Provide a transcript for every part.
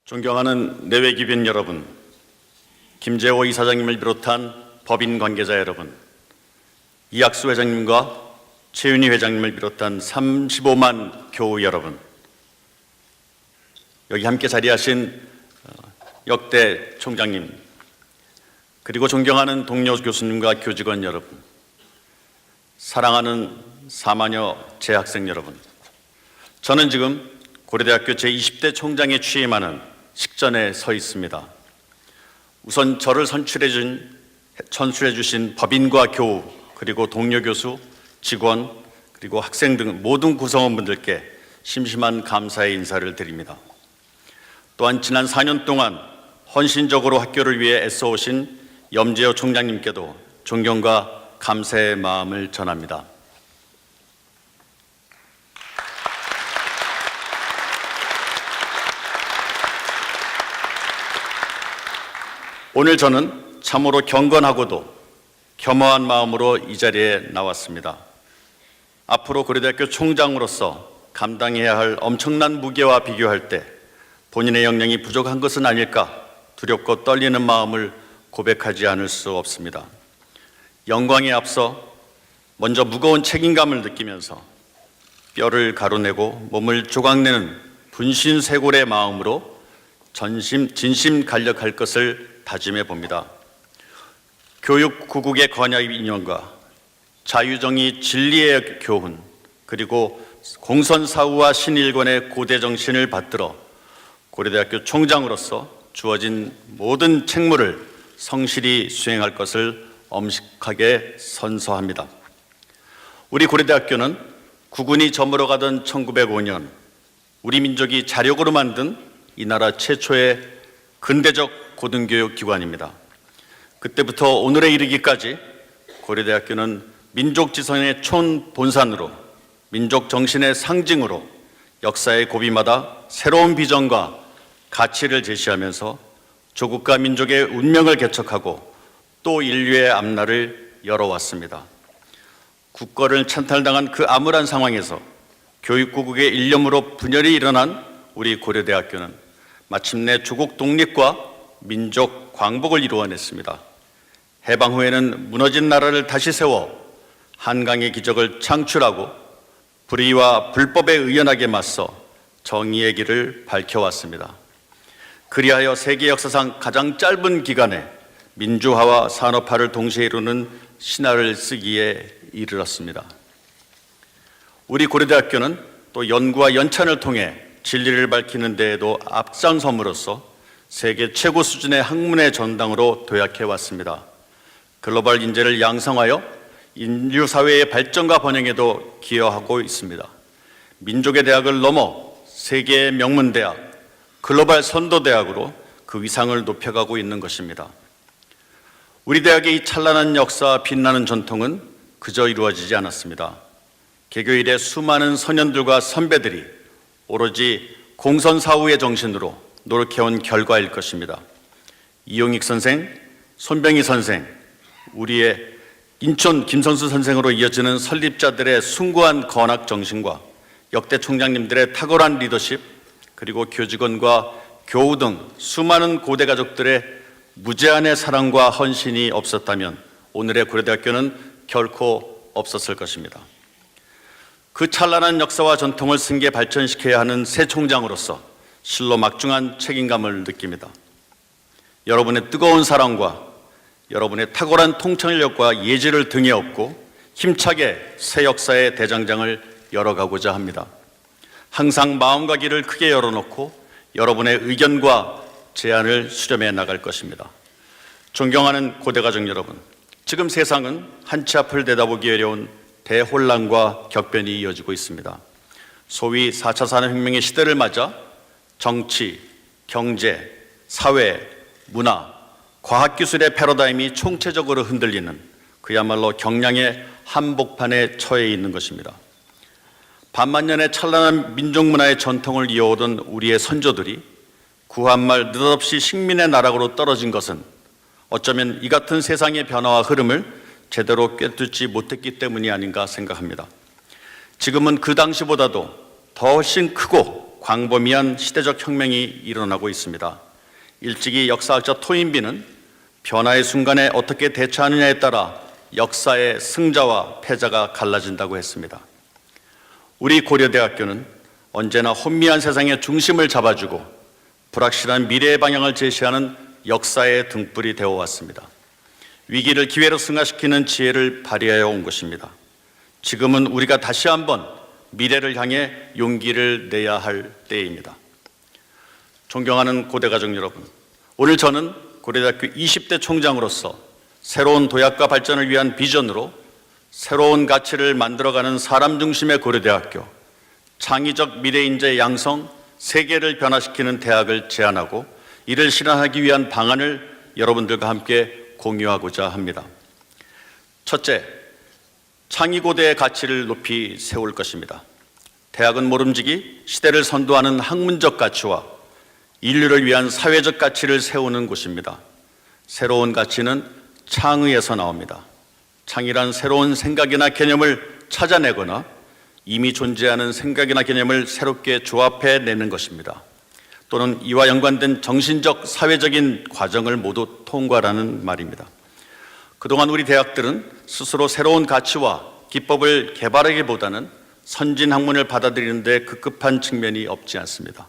존경하는 내외기빈 여러분, 김재호 이사장님을 비롯한 법인 관계자 여러분, 이학수 회장님과 최윤희 회장님을 비롯한 35만 교우 여러분, 여기 함께 자리하신 역대 총장님, 그리고 존경하는 동료 교수님과 교직원 여러분, 사랑하는 사마녀 재학생 여러분, 저는 지금 고려대학교 제20대 총장에 취임하는 식전에 서 있습니다. 우선 저를 선출해 주신 법인과 교우, 그리고 동료 교수, 직원, 그리고 학생 등 모든 구성원분들께 심심한 감사의 인사를 드립니다. 또한 지난 4년 동안 헌신적으로 학교를 위해 애써오신 염재호 총장님께도 존경과 감사의 마음을 전합니다. 오늘 저는 참으로 경건하고도 겸허한 마음으로 이 자리에 나왔습니다. 앞으로 고려대학교 총장으로서 감당해야 할 엄청난 무게와 비교할 때 본인의 역량이 부족한 것은 아닐까 두렵고 떨리는 마음을 고백하지 않을 수 없습니다. 영광에 앞서 먼저 무거운 책임감을 느끼면서 뼈를 가루내고 몸을 조각내는 분신쇄골의 마음으로 진심 간력할 것을 다짐해 봅니다. 교육 구국의 건야의 인연과 자유정의 진리의 교훈, 그리고 공선사후와 신일권의 고대 정신을 받들어 고려대학교 총장으로서 주어진 모든 책무를 성실히 수행할 것을 엄숙하게 선서합니다. 우리 고려대학교는 국운이 저물어가던 1905년 우리 민족이 자력으로 만든 이 나라 최초의 근대적 고등교육 기관입니다. 그때부터 오늘에 이르기까지 고려대학교는 민족지성의 촌본산으로, 민족 정신의 상징으로 역사의 고비마다 새로운 비전과 가치를 제시하면서 조국과 민족의 운명을 개척하고 또 인류의 앞날을 열어왔습니다. 국거를 찬탈당한 그 암울한 상황에서 교육구국의 일념으로 분열이 일어난 우리 고려대학교는 마침내 조국 독립과 민족 광복을 이루어냈습니다. 해방 후에는 무너진 나라를 다시 세워 한강의 기적을 창출하고 불의와 불법에 의연하게 맞서 정의의 길을 밝혀왔습니다. 그리하여 세계 역사상 가장 짧은 기간에 민주화와 산업화를 동시에 이루는 신화를 쓰기에 이르렀습니다. 우리 고려대학교는 또 연구와 연찬을 통해 진리를 밝히는 데에도 앞장섬으로써 세계 최고 수준의 학문의 전당으로 도약해왔습니다. 글로벌 인재를 양성하여 인류 사회의 발전과 번영에도 기여하고 있습니다. 민족의 대학을 넘어 세계의 명문대학, 글로벌 선도대학으로 그 위상을 높여가고 있는 것입니다. 우리 대학의 이 찬란한 역사와 빛나는 전통은 그저 이루어지지 않았습니다. 개교 이래 수많은 선현들과 선배들이 오로지 공선사후의 정신으로 노력해온 결과일 것입니다. 이용익 선생, 손병희 선생, 우리의 인천 김선수 선생으로 이어지는 설립자들의 숭고한 건학 정신과 역대 총장님들의 탁월한 리더십, 그리고 교직원과 교우 등 수많은 고대 가족들의 무제한의 사랑과 헌신이 없었다면 오늘의 고려대학교는 결코 없었을 것입니다. 그 찬란한 역사와 전통을 승계 발전시켜야 하는 새 총장으로서 실로 막중한 책임감을 느낍니다. 여러분의 뜨거운 사랑과 여러분의 탁월한 통찰력과 예지를 등에 업고 힘차게 새 역사의 대장장을 열어가고자 합니다. 항상 마음과 귀를 크게 열어놓고 여러분의 의견과 제안을 수렴해 나갈 것입니다. 존경하는 고대가족 여러분, 지금 세상은 한치 앞을 내다보기 어려운 대혼란과 격변이 이어지고 있습니다. 소위 4차 산업혁명의 시대를 맞아 정치, 경제, 사회, 문화, 과학기술의 패러다임이 총체적으로 흔들리는 그야말로 경량의 한복판에 처해 있는 것입니다. 반만년의 찬란한 민족문화의 전통을 이어오던 우리의 선조들이 구한말 느닷없이 식민의 나락으로 떨어진 것은 어쩌면 이 같은 세상의 변화와 흐름을 제대로 꿰뚫지 못했기 때문이 아닌가 생각합니다. 지금은 그 당시보다도 더 훨씬 크고 광범위한 시대적 혁명이 일어나고 있습니다. 일찍이 역사학자 토인비는 변화의 순간에 어떻게 대처하느냐에 따라 역사의 승자와 패자가 갈라진다고 했습니다. 우리 고려대학교는 언제나 혼미한 세상의 중심을 잡아주고 불확실한 미래의 방향을 제시하는 역사의 등불이 되어왔습니다. 위기를 기회로 승화시키는 지혜를 발휘하여 온 것입니다. 지금은 우리가 다시 한번 미래를 향해 용기를 내야 할 때입니다. 존경하는 고대가족 여러분, 오늘 저는 고려대학교 20대 총장으로서 새로운 도약과 발전을 위한 비전으로 새로운 가치를 만들어가는 사람 중심의 고려대학교, 창의적 미래인재 양성, 세계를 변화시키는 대학을 제안하고 이를 실현하기 위한 방안을 여러분들과 함께 공유하고자 합니다. 첫째, 창의고대의 가치를 높이 세울 것입니다. 대학은 모름지기 시대를 선도하는 학문적 가치와 인류를 위한 사회적 가치를 세우는 곳입니다. 새로운 가치는 창의에서 나옵니다. 창의란 새로운 생각이나 개념을 찾아내거나 이미 존재하는 생각이나 개념을 새롭게 조합해내는 것입니다. 또는 이와 연관된 정신적, 사회적인 과정을 모두 통과하라는 말입니다. 그동안 우리 대학들은 스스로 새로운 가치와 기법을 개발하기보다는 선진 학문을 받아들이는 데 급급한 측면이 없지 않습니다.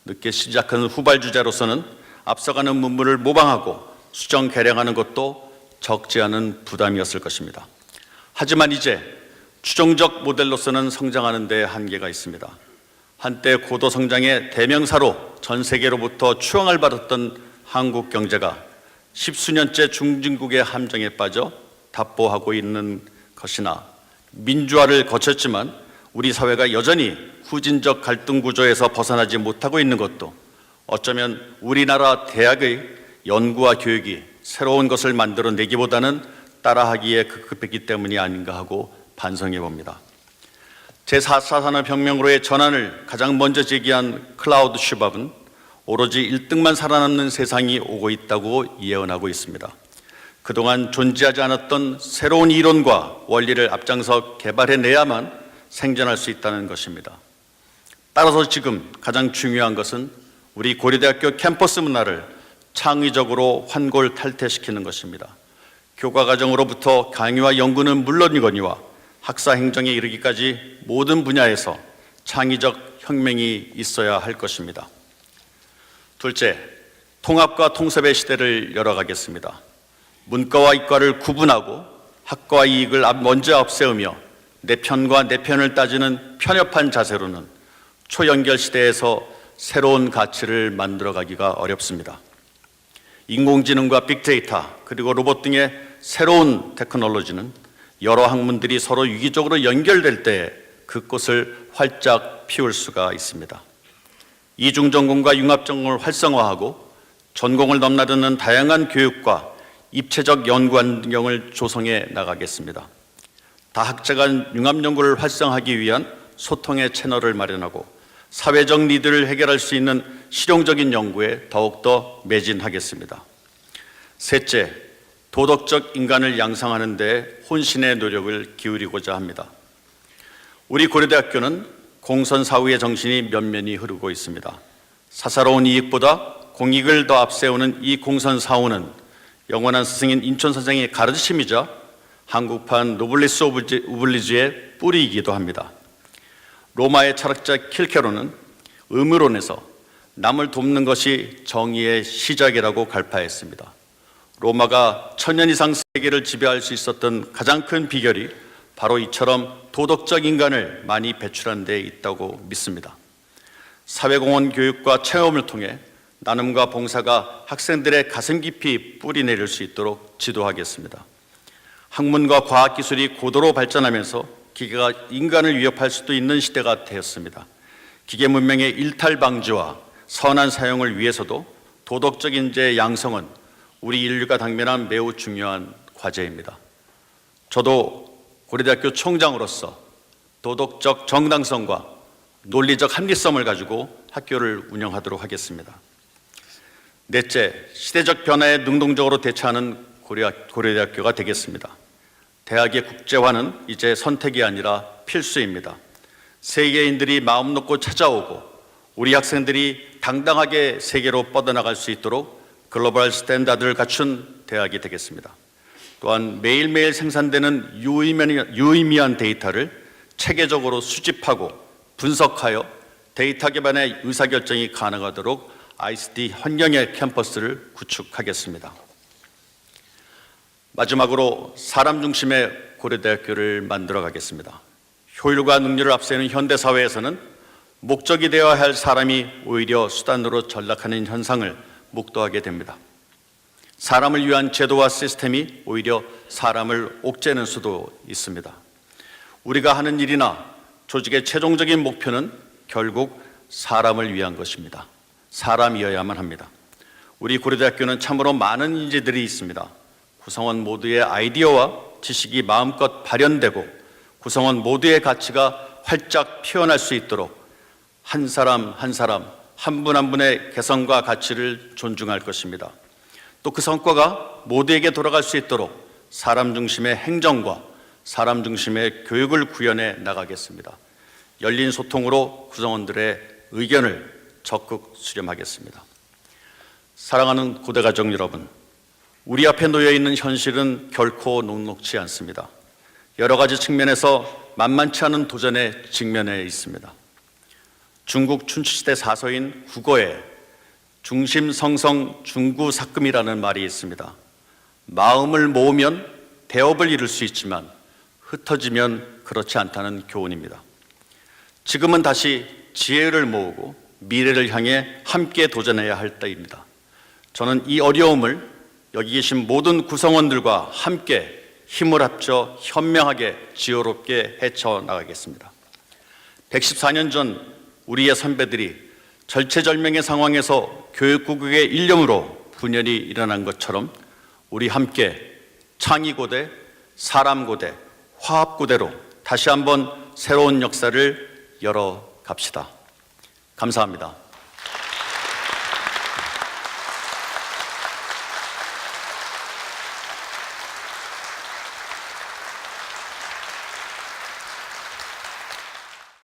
늦게 시작한 후발주자로서는 앞서가는 문물을 모방하고 수정 개량하는 것도 적지 않은 부담이었을 것입니다. 하지만 이제 추종적 모델로서는 성장하는 데 한계가 있습니다. 한때 고도 성장의 대명사로 전 세계로부터 추앙을 받았던 한국 경제가 십수년째 중진국의 함정에 빠져 답보하고 있는 것이나 민주화를 거쳤지만 우리 사회가 여전히 후진적 갈등 구조에서 벗어나지 못하고 있는 것도 어쩌면 우리나라 대학의 연구와 교육이 새로운 것을 만들어내기보다는 따라하기에 급급했기 때문이 아닌가 하고 반성해 봅니다. 제4차 산업혁명으로의 전환을 가장 먼저 제기한 클라우드 슈밥은 오로지 1등만 살아남는 세상이 오고 있다고 예언하고 있습니다. 그동안 존재하지 않았던 새로운 이론과 원리를 앞장서 개발해내야만 생존할 수 있다는 것입니다. 따라서 지금 가장 중요한 것은 우리 고려대학교 캠퍼스 문화를 창의적으로 환골탈퇴시키는 것입니다. 교과과정으로부터 강의와 연구는 물론이거니와 학사 행정에 이르기까지 모든 분야에서 창의적 혁명이 있어야 할 것입니다. 둘째, 통합과 통섭의 시대를 열어가겠습니다. 문과와 이과를 구분하고 학과 이익을 먼저 앞세우며 내 편과 내 편을 따지는 편협한 자세로는 초연결 시대에서 새로운 가치를 만들어가기가 어렵습니다. 인공지능과 빅데이터 그리고 로봇 등의 새로운 테크놀로지는 여러 학문들이 서로 유기적으로 연결될 때 그 꽃을 활짝 피울 수가 있습니다. 이중전공과 융합전공을 활성화하고 전공을 넘나드는 다양한 교육과 입체적 연구 환경을 조성해 나가겠습니다. 다학제 간 융합연구를 활성화하기 위한 소통의 채널을 마련하고 사회적 니드를 해결할 수 있는 실용적인 연구에 더욱더 매진하겠습니다. 셋째, 도덕적 인간을 양성하는 데 혼신의 노력을 기울이고자 합니다. 우리 고려대학교는 공선사후의 정신이 면면히 흐르고 있습니다. 사사로운 이익보다 공익을 더 앞세우는 이 공선사후는 영원한 스승인 인천 선생의 가르침이자 한국판 노블리스 오블리주의 뿌리이기도 합니다. 로마의 철학자 킬케로는 의무론에서 남을 돕는 것이 정의의 시작이라고 갈파했습니다. 로마가 천년 이상 세계를 지배할 수 있었던 가장 큰 비결이 바로 이처럼 도덕적 인간을 많이 배출한 데 있다고 믿습니다. 사회공헌 교육과 체험을 통해 나눔과 봉사가 학생들의 가슴 깊이 뿌리 내릴 수 있도록 지도하겠습니다. 학문과 과학기술이 고도로 발전하면서 기계가 인간을 위협할 수도 있는 시대가 되었습니다. 기계 문명의 일탈 방지와 선한 사용을 위해서도 도덕적 인재의 양성은 우리 인류가 당면한 매우 중요한 과제입니다. 저도 고려대학교 총장으로서 도덕적 정당성과 논리적 합리성을 가지고 학교를 운영하도록 하겠습니다. 넷째, 시대적 변화에 능동적으로 대처하는 고려대학교가 되겠습니다. 대학의 국제화는 이제 선택이 아니라 필수입니다. 세계인들이 마음 놓고 찾아오고 우리 학생들이 당당하게 세계로 뻗어나갈 수 있도록 글로벌 스탠다드를 갖춘 대학이 되겠습니다. 또한 매일매일 생산되는 유의미한 데이터를 체계적으로 수집하고 분석하여 데이터 기반의 의사결정이 가능하도록 ICT 환경의 캠퍼스를 구축하겠습니다. 마지막으로 사람 중심의 고려대학교를 만들어 가겠습니다. 효율과 능률을 앞세우는 현대사회에서는 목적이 되어야 할 사람이 오히려 수단으로 전락하는 현상을 목도하게 됩니다. 사람을 위한 제도와 시스템이 오히려 사람을 옥죄는 수도 있습니다. 우리가 하는 일이나 조직의 최종적인 목표는 결국 사람을 위한 것입니다. 사람이어야만 합니다. 우리 고려대학교는 참으로 많은 인재들이 있습니다. 구성원 모두의 아이디어와 지식이 마음껏 발현되고 구성원 모두의 가치가 활짝 피어날 수 있도록 한 사람 한 사람, 한 분 한 분의 개성과 가치를 존중할 것입니다. 또 그 성과가 모두에게 돌아갈 수 있도록 사람 중심의 행정과 사람 중심의 교육을 구현해 나가겠습니다. 열린 소통으로 구성원들의 의견을 적극 수렴하겠습니다. 사랑하는 고대가족 여러분, 우리 앞에 놓여 있는 현실은 결코 녹록지 않습니다. 여러 가지 측면에서 만만치 않은 도전에 직면해 있습니다. 중국 춘추시대 사서인 국어에 중심성성 중구사금이라는 말이 있습니다. 마음을 모으면 대업을 이룰 수 있지만 흩어지면 그렇지 않다는 교훈입니다. 지금은 다시 지혜를 모으고 미래를 향해 함께 도전해야 할 때입니다. 저는 이 어려움을 여기 계신 모든 구성원들과 함께 힘을 합쳐 현명하게 지혜롭게 헤쳐나가겠습니다. 114년 전 우리의 선배들이 절체절명의 상황에서 교육국의 일념으로 분열이 일어난 것처럼 우리 함께 창의고대, 사람고대, 화합고대로 다시 한번 새로운 역사를 열어갑시다. 감사합니다.